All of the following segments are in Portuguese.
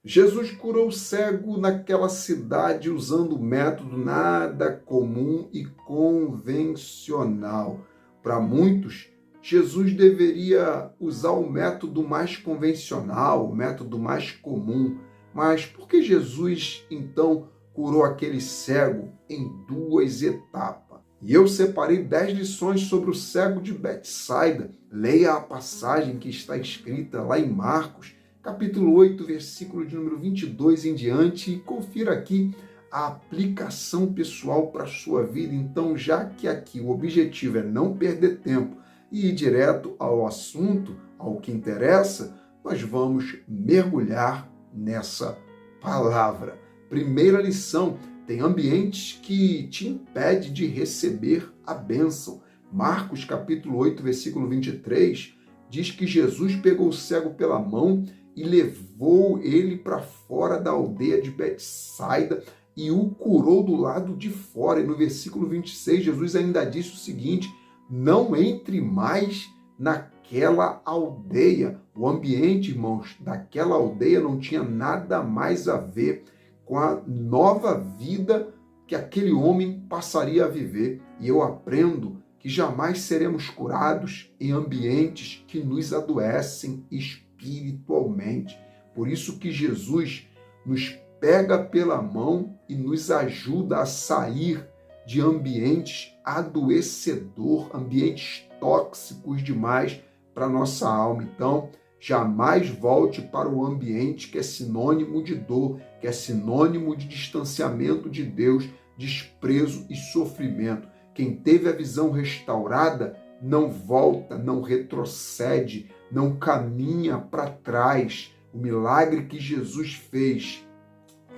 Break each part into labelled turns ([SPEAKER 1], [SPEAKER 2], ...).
[SPEAKER 1] Jesus curou o cego naquela cidade usando um método nada comum e convencional. Para muitos, Jesus deveria usar o método mais convencional, o método mais comum. Mas por que Jesus, então, curou aquele cego em 2 etapas? E eu separei 10 lições sobre o cego de Betsaida. Leia a passagem que está escrita lá em Marcos, capítulo 8, versículo de número 22 em diante, e confira aqui a aplicação pessoal para a sua vida. Então, já que aqui o objetivo é não perder tempo e ir direto ao assunto, ao que interessa, nós vamos mergulhar nessa palavra. Primeira lição: tem ambientes que te impedem de receber a bênção. Marcos capítulo 8, versículo 23, diz que Jesus pegou o cego pela mão e levou ele para fora da aldeia de Betsaida e o curou do lado de fora. E no versículo 26, Jesus ainda disse o seguinte: não entre mais naquela aldeia. O ambiente, irmãos, daquela aldeia não tinha nada mais a ver com a nova vida que aquele homem passaria a viver. E eu aprendo que jamais seremos curados em ambientes que nos adoecem espiritualmente. Por isso que Jesus nos pega pela mão e nos ajuda a sair de ambientes adoecedor, ambientes tóxicos demais para a nossa alma. Então, jamais volte para o ambiente que é sinônimo de dor, que é sinônimo de distanciamento de Deus, desprezo e sofrimento. Quem teve a visão restaurada não volta, não retrocede, não caminha para trás. O milagre que Jesus fez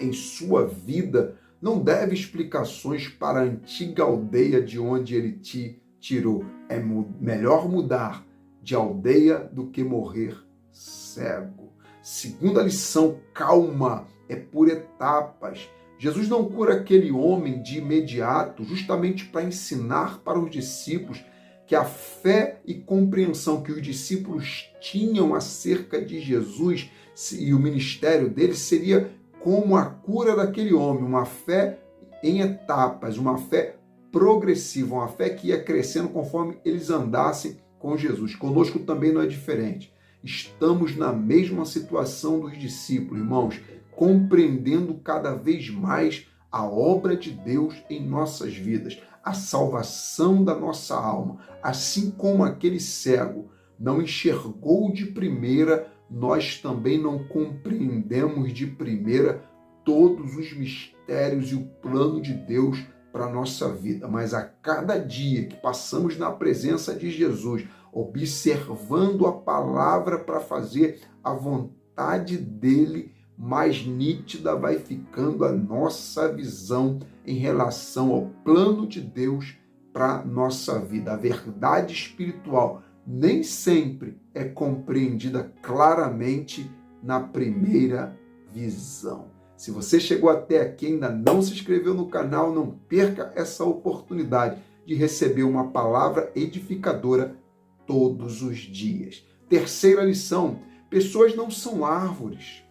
[SPEAKER 1] em sua vida não deve explicações para a antiga aldeia de onde ele te tirou. É melhor mudar de aldeia do que morrer cego. Segunda lição: calma, é por etapas. Jesus não cura aquele homem de imediato, justamente para ensinar para os discípulos que a fé e compreensão que os discípulos tinham acerca de Jesus e o ministério dele seria como a cura daquele homem, uma fé em etapas, uma fé progressiva, uma fé que ia crescendo conforme eles andassem com Jesus. Conosco também não é diferente. Estamos na mesma situação dos discípulos, irmãos, compreendendo cada vez mais a obra de Deus em nossas vidas, a salvação da nossa alma. Assim como aquele cego não enxergou de primeira, nós também não compreendemos de primeira todos os mistérios e o plano de Deus para a nossa vida. Mas a cada dia que passamos na presença de Jesus, observando a palavra para fazer a vontade dele, mais nítida vai ficando a nossa visão em relação ao plano de Deus para a nossa vida. A verdade espiritual nem sempre é compreendida claramente na primeira visão. Se você chegou até aqui e ainda não se inscreveu no canal, não perca essa oportunidade de receber uma palavra edificadora todos os dias. Terceira lição: pessoas não são árvores.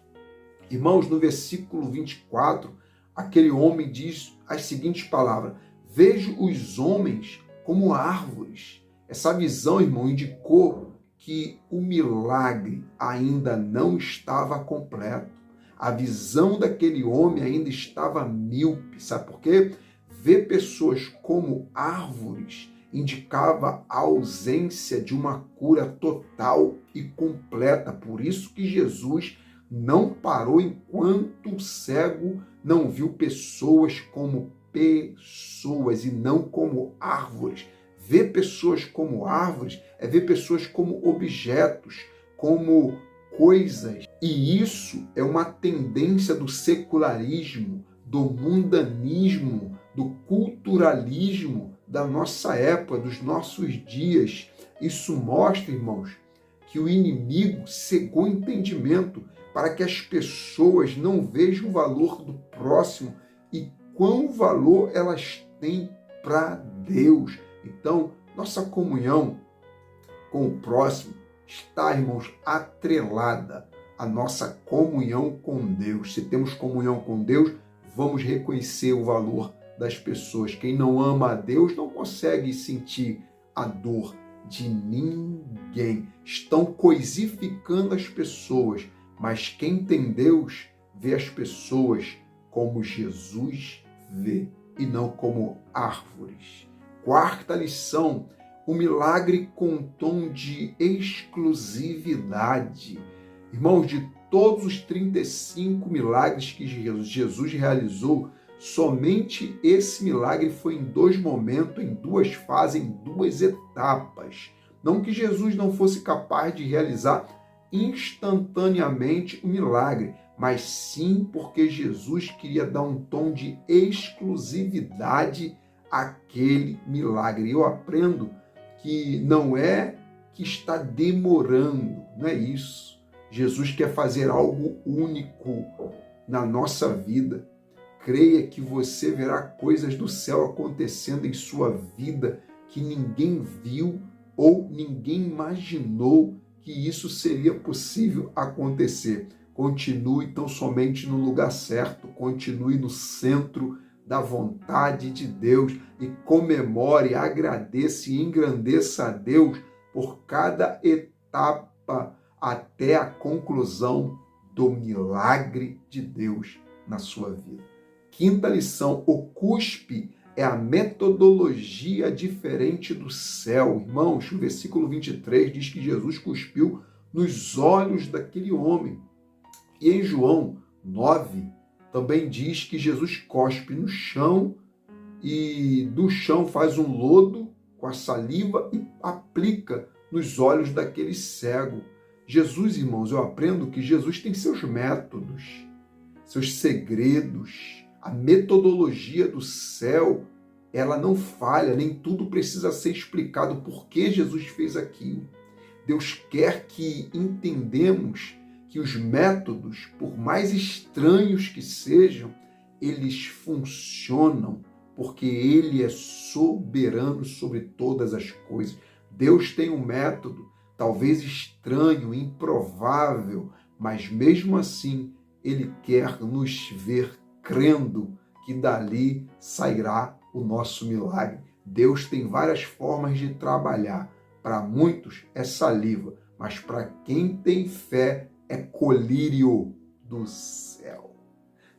[SPEAKER 1] Irmãos, no versículo 24, aquele homem diz as seguintes palavras: vejo os homens como árvores. Essa visão, irmão, indicou que o milagre ainda não estava completo. A visão daquele homem ainda estava míope. Sabe por quê? Ver pessoas como árvores indicava a ausência de uma cura total e completa. Por isso que Jesus não parou enquanto o cego não viu pessoas como pessoas e não como árvores. Ver pessoas como árvores é ver pessoas como objetos, como coisas. E isso é uma tendência do secularismo, do mundanismo, do culturalismo da nossa época, dos nossos dias. Isso mostra, irmãos, que o inimigo cegou o entendimento para que as pessoas não vejam o valor do próximo e quão valor elas têm para Deus. Então, nossa comunhão com o próximo está, irmãos, atrelada a nossa comunhão com Deus. Se temos comunhão com Deus, vamos reconhecer o valor das pessoas. Quem não ama a Deus não consegue sentir a dor de ninguém. Estão coisificando as pessoas, mas quem tem Deus vê as pessoas como Jesus vê e não como árvores. Quarta lição: o milagre com tom de exclusividade. Irmãos, de todos os 35 milagres que Jesus realizou, somente esse milagre foi em 2 momentos, em 2 fases, em 2 etapas. Não que Jesus não fosse capaz de realizar instantaneamente o milagre, mas sim porque Jesus queria dar um tom de exclusividade àquele milagre. Eu aprendo que não é que está demorando, não é isso. Jesus quer fazer algo único na nossa vida. Creia que você verá coisas do céu acontecendo em sua vida que ninguém viu ou ninguém imaginou que isso seria possível acontecer. Continue tão somente no lugar certo, continue no centro da vontade de Deus e comemore, agradeça e engrandeça a Deus por cada etapa até a conclusão do milagre de Deus na sua vida. Quinta lição: o cuspe é a metodologia diferente do céu. Irmãos, o versículo 23 diz que Jesus cuspiu nos olhos daquele homem. E em João 9, também diz que Jesus cospe no chão e do chão faz um lodo com a saliva e aplica nos olhos daquele cego. Jesus, irmãos, eu aprendo que Jesus tem seus métodos, seus segredos. A metodologia do céu, ela não falha, nem tudo precisa ser explicado por que Jesus fez aquilo. Deus quer que entendamos que os métodos, por mais estranhos que sejam, eles funcionam, porque Ele é soberano sobre todas as coisas. Deus tem um método, talvez estranho, improvável, mas mesmo assim Ele quer nos ver crendo que dali sairá o nosso milagre. Deus tem várias formas de trabalhar. Para muitos é saliva, mas para quem tem fé é colírio do céu.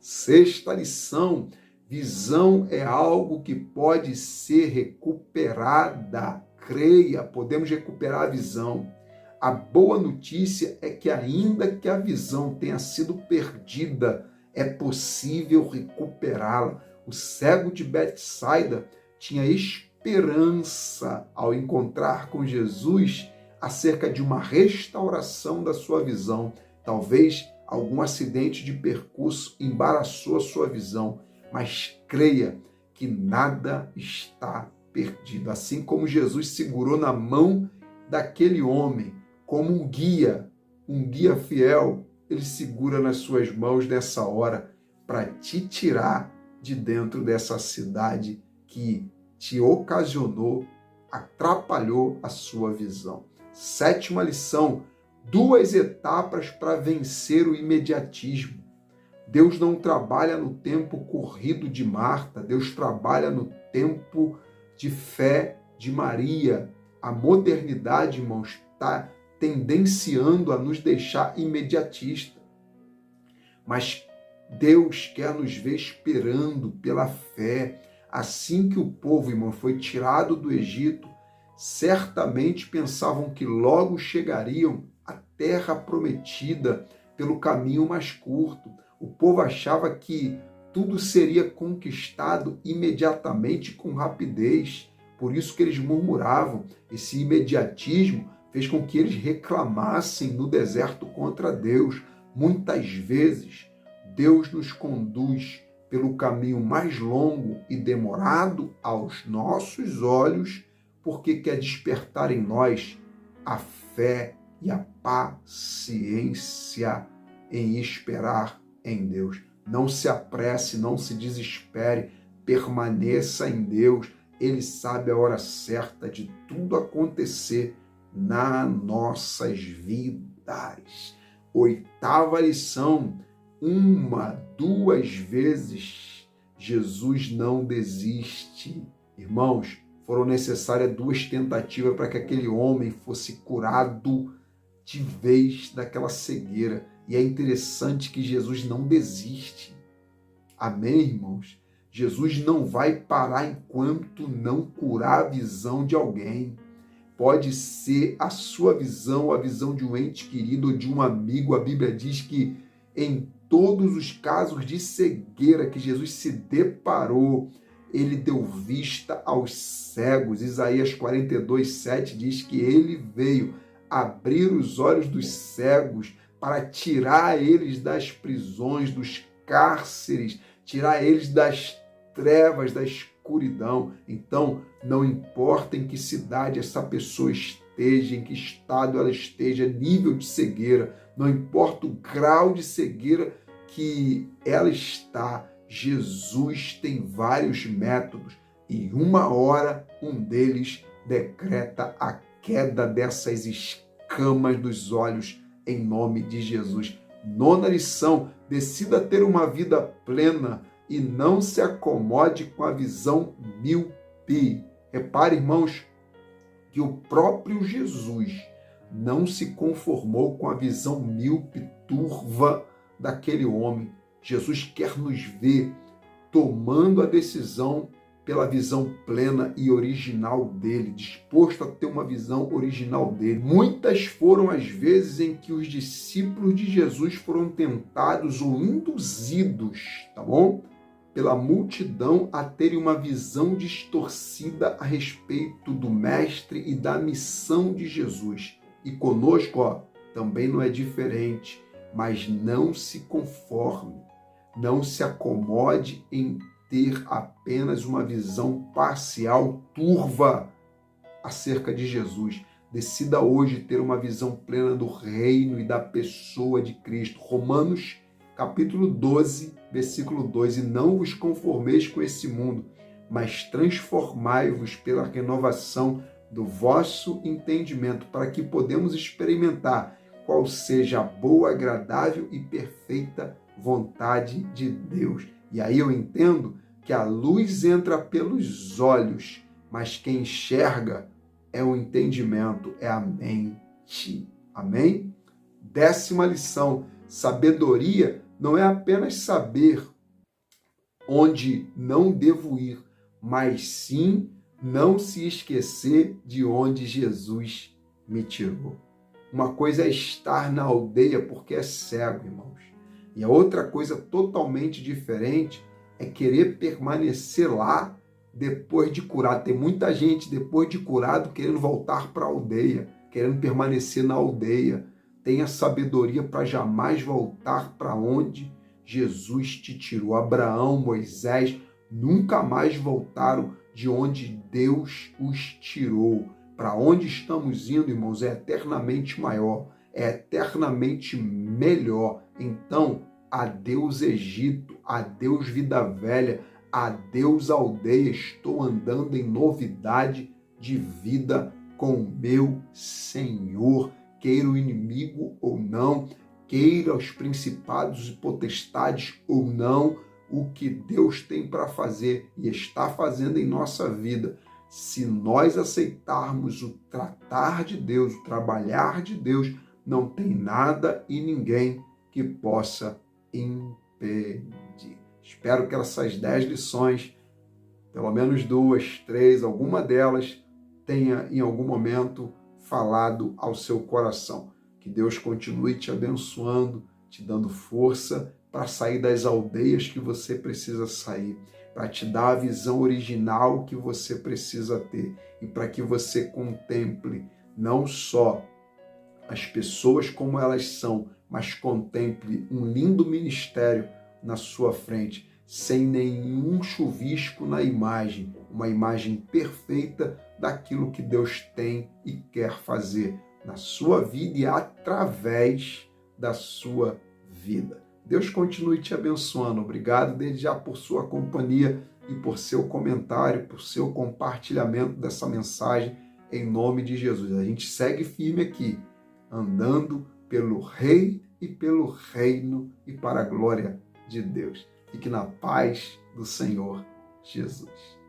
[SPEAKER 1] Sexta lição: visão é algo que pode ser recuperada. Creia, podemos recuperar a visão. A boa notícia é que ainda que a visão tenha sido perdida, é possível recuperá-la. O cego de Betsaida tinha esperança ao encontrar com Jesus acerca de uma restauração da sua visão. Talvez algum acidente de percurso embaraçou a sua visão, mas creia que nada está perdido. Assim como Jesus segurou na mão daquele homem como um guia fiel, Ele segura nas suas mãos nessa hora para te tirar de dentro dessa cidade que te ocasionou, atrapalhou a sua visão. Sétima lição: 2 etapas para vencer o imediatismo. Deus não trabalha no tempo corrido de Marta, Deus trabalha no tempo de fé de Maria. A modernidade, irmãos, está tendenciando a nos deixar imediatista. Mas Deus quer nos ver esperando pela fé. Assim que o povo, irmão, foi tirado do Egito, certamente pensavam que logo chegariam à terra prometida pelo caminho mais curto. O povo achava que tudo seria conquistado imediatamente, com rapidez. Por isso que eles murmuravam. Esse imediatismo fez com que eles reclamassem no deserto contra Deus. Muitas vezes, Deus nos conduz pelo caminho mais longo e demorado aos nossos olhos, porque quer despertar em nós a fé e a paciência em esperar em Deus. Não se apresse, não se desespere, permaneça em Deus. Ele sabe a hora certa de tudo acontecer nas nossas vidas. Oitava lição, 1, 2 vezes, Jesus não desiste. Irmãos, foram necessárias 2 tentativas para que aquele homem fosse curado de vez daquela cegueira. E é interessante que Jesus não desiste. Amém, irmãos? Jesus não vai parar enquanto não curar a visão de alguém. Pode ser a sua visão, a visão de um ente querido ou de um amigo. A Bíblia diz que em todos os casos de cegueira que Jesus se deparou, ele deu vista aos cegos. Isaías 42:7 diz que ele veio abrir os olhos dos cegos para tirar eles das prisões, dos cárceres, tirar eles das trevas, da escuridão. Então, não importa em que cidade essa pessoa esteja, em que estado ela esteja, nível de cegueira, não importa o grau de cegueira que ela está, Jesus tem vários métodos e em 1 hora um deles decreta a queda dessas escamas dos olhos em nome de Jesus. 9ª lição, decida ter uma vida plena e não se acomode com a visão míope. Repare, irmãos, que o próprio Jesus não se conformou com a visão míope, turva daquele homem. Jesus quer nos ver tomando a decisão pela visão plena e original dele, disposto a ter uma visão original dele. Muitas foram as vezes em que os discípulos de Jesus foram tentados ou induzidos, tá bom? Pela multidão a terem uma visão distorcida a respeito do Mestre e da missão de Jesus. E conosco, também não é diferente, mas não se conforme, não se acomode em ter apenas uma visão parcial, turva, acerca de Jesus. Decida hoje ter uma visão plena do reino e da pessoa de Cristo. Romanos, capítulo 12, versículo 2. E não vos conformeis com esse mundo, mas transformai-vos pela renovação do vosso entendimento, para que podemos experimentar qual seja a boa, agradável e perfeita vontade de Deus. E aí eu entendo que a luz entra pelos olhos, mas quem enxerga é o entendimento, é a mente. Amém? 10ª lição, sabedoria não é apenas saber onde não devo ir, mas sim não se esquecer de onde Jesus me tirou. Uma coisa é estar na aldeia porque é cego, irmãos. E a outra coisa totalmente diferente é querer permanecer lá depois de curado. Tem muita gente, depois de curado, querendo voltar para a aldeia, querendo permanecer na aldeia. Tenha sabedoria para jamais voltar para onde Jesus te tirou. Abraão, Moisés, nunca mais voltaram de onde Deus os tirou. Para onde estamos indo, irmãos, é eternamente maior, é eternamente melhor. Então, adeus Egito, adeus vida velha, adeus aldeia, estou andando em novidade de vida com o meu Senhor. Queira o inimigo ou não, queira os principados e potestades ou não, o que Deus tem para fazer e está fazendo em nossa vida, se nós aceitarmos o tratar de Deus, o trabalhar de Deus, não tem nada e ninguém que possa impedir. Espero que essas 10 lições, pelo menos 2, 3, alguma delas, tenha em algum momento falado ao seu coração. Que Deus continue te abençoando, te dando força para sair das aldeias que você precisa sair, para te dar a visão original que você precisa ter e para que você contemple não só as pessoas como elas são, mas contemple um lindo ministério na sua frente, sem nenhum chuvisco na imagem, uma imagem perfeita daquilo que Deus tem e quer fazer na sua vida e através da sua vida. Deus continue te abençoando. Obrigado desde já por sua companhia e por seu comentário, por seu compartilhamento dessa mensagem em nome de Jesus. A gente segue firme aqui, andando pelo Rei e pelo reino e para a glória de Deus. Fique na paz do Senhor Jesus.